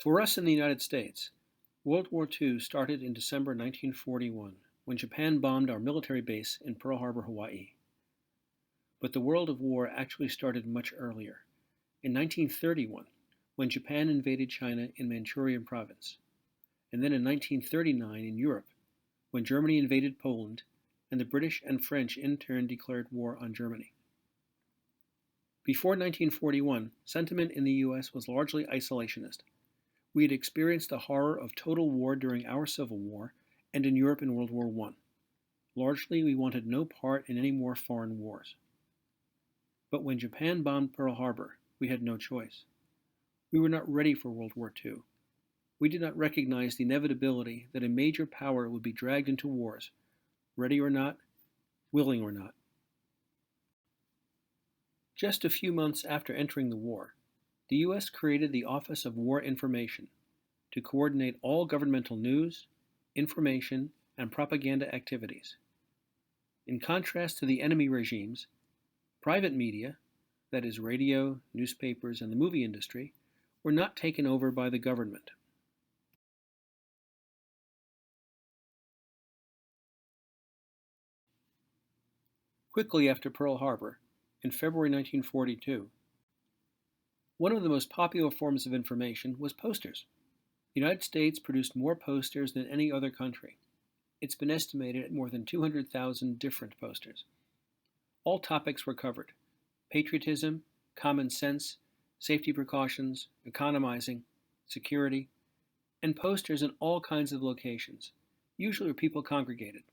For us in the United States, World War II started in December 1941 when Japan bombed our military base in Pearl Harbor, Hawaii. But the world of war actually started much earlier, in 1931, when Japan invaded China in Manchurian province, and then in 1939 in Europe, when Germany invaded Poland and the British and French in turn declared war on Germany. Before 1941, sentiment in the US was largely isolationist. We had experienced the horror of total war during our Civil War and in Europe in World War I. Largely, we wanted no part in any more foreign wars. But when Japan bombed Pearl Harbor, we had no choice. We were not ready for World War II. We did not recognize the inevitability that a major power would be dragged into wars, ready or not, willing or not. Just a few months after entering the war, the U.S. created the Office of War Information to coordinate all governmental news, information, and propaganda activities. In contrast to the enemy regimes, private media, that is radio, newspapers, and the movie industry, were not taken over by the government. Quickly after Pearl Harbor, in February 1942, one of the most popular forms of information was posters. The United States produced more posters than any other country. It's been estimated at more than 200,000 different posters. All topics were covered: patriotism, common sense, safety precautions, economizing, security, and posters in all kinds of locations, usually where people congregated: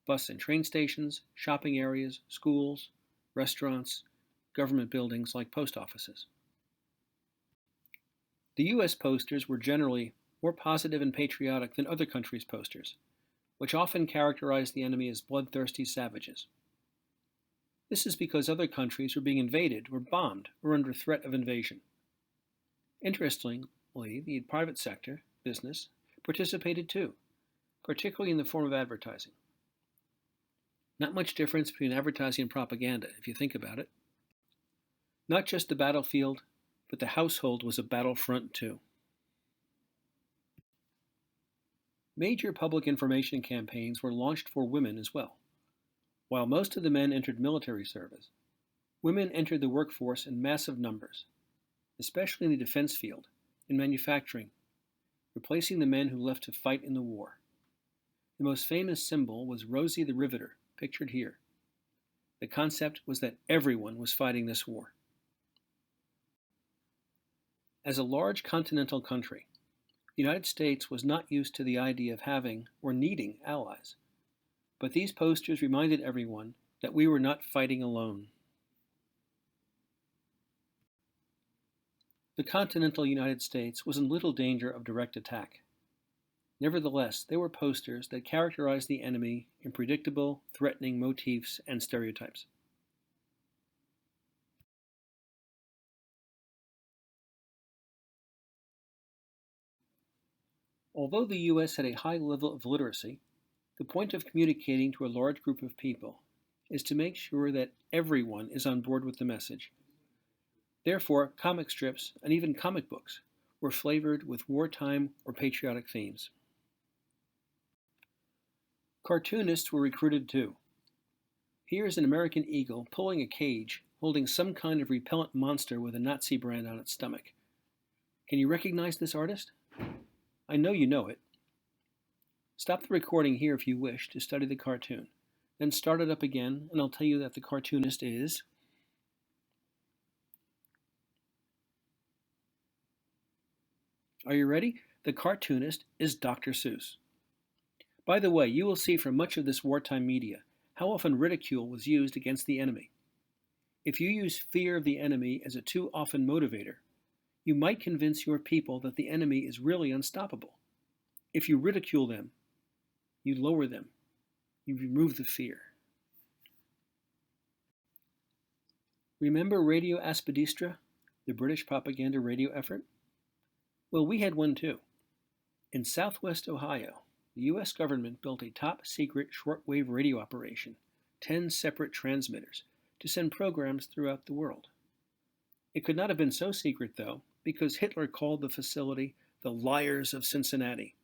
bus and train stations, shopping areas, schools, restaurants, government buildings like post offices. The U.S. posters were generally more positive and patriotic than other countries' posters, which often characterized the enemy as bloodthirsty savages. This is because other countries were being invaded or bombed or under threat of invasion. Interestingly, the private sector, business, participated too, particularly in the form of advertising. Not much difference between advertising and propaganda, if you think about it. Not just the battlefield, but the household was a battlefront too. Major public information campaigns were launched for women as well. While most of the men entered military service, women entered the workforce in massive numbers, especially in the defense field, in manufacturing, replacing the men who left to fight in the war. The most famous symbol was Rosie the Riveter, pictured here. The concept was that everyone was fighting this war. As a large continental country, the United States was not used to the idea of having or needing allies, but these posters reminded everyone that we were not fighting alone. The continental United States was in little danger of direct attack. Nevertheless, there were posters that characterized the enemy in predictable, threatening motifs and stereotypes. Although the U.S. had a high level of literacy, the point of communicating to a large group of people is to make sure that everyone is on board with the message. Therefore, comic strips and even comic books were flavored with wartime or patriotic themes. Cartoonists were recruited too. Here is an American eagle pulling a cage, holding some kind of repellent monster with a Nazi brand on its stomach. Can you recognize this artist? I know you know it. Stop the recording here if you wish to study the cartoon. Then start it up again, and I'll tell you that the cartoonist is... Are you ready? The cartoonist is Dr. Seuss. By the way, you will see from much of this wartime media how often ridicule was used against the enemy. If you use fear of the enemy as a too often motivator, you might convince your people that the enemy is really unstoppable. If you ridicule them, you lower them. You remove the fear. Remember Radio Aspidistra, the British propaganda radio effort? Well, we had one too. In southwest Ohio, the U.S. government built a top-secret shortwave radio operation, 10 separate transmitters, to send programs throughout the world. It could not have been so secret, though, because Hitler called the facility the liars of Cincinnati.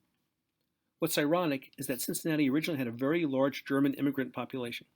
What's ironic is that Cincinnati originally had a very large German immigrant population.